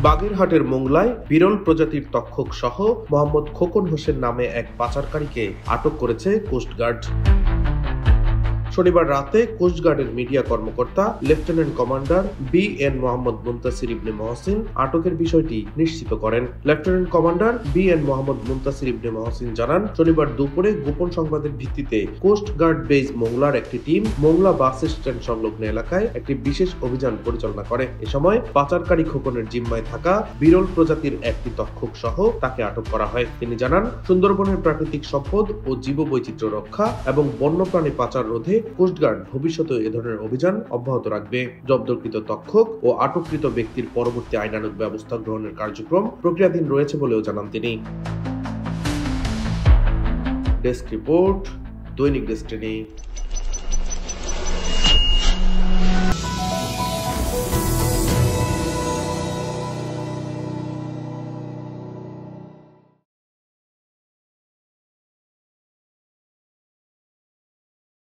বাগেরহাটের মোংলায় বিরল প্রজাতির তক্ষক সহ মোহাম্মদ খোকন হোসেন নামে এক পাচারকারীকে আটক করেছে কোস্টগার্ড। শনিবার রাতে কোস্টগার্ডের মিডিয়া কর্মকর্তা lieutenant commander BN. Mohammad Muntasir Ibne Mohsin আটকের বিষয়টি নিশ্চিত করেন। Lieutenant commander BN. Mohammad Muntasir Ibne Mohsin জানান, শনিবার দুপুরে গোপন সংবাদের ভিত্তিতে কোস্টগার্ড বেস মোংলার একটি টিম মোংলা বাস স্ট্যান্ড সংলগ্ন এলাকায় একটি বিশেষ অভিযান পরিচালনা করে। এ সময় পাচারকারী খোকনের জিম্মায় থাকা বিরল প্রজাতির একটি তক্ষক সহ তাকে আটক করা হয়। তিনি জানান, সুন্দরবনের প্রাকৃতিক সম্পদ ও জীববৈচিত্র্য রক্ষা এবং বন্যপ্রাণী পাচার রোধে কোস্টগার্ড ভবিষ্যতে এ ধরনের অভিযান অব্যাহত রাখবে। জব্দকৃত তক্ষক ও আটককৃত ব্যক্তির পরবর্তী আইনানুগ ব্যবস্থা গ্রহণের কার্যক্রম প্রক্রিয়াধীন রয়েছে বলেও জানান তিনি। ডেস্ক রিপোর্ট, দৈনিক ডেস্টিনি।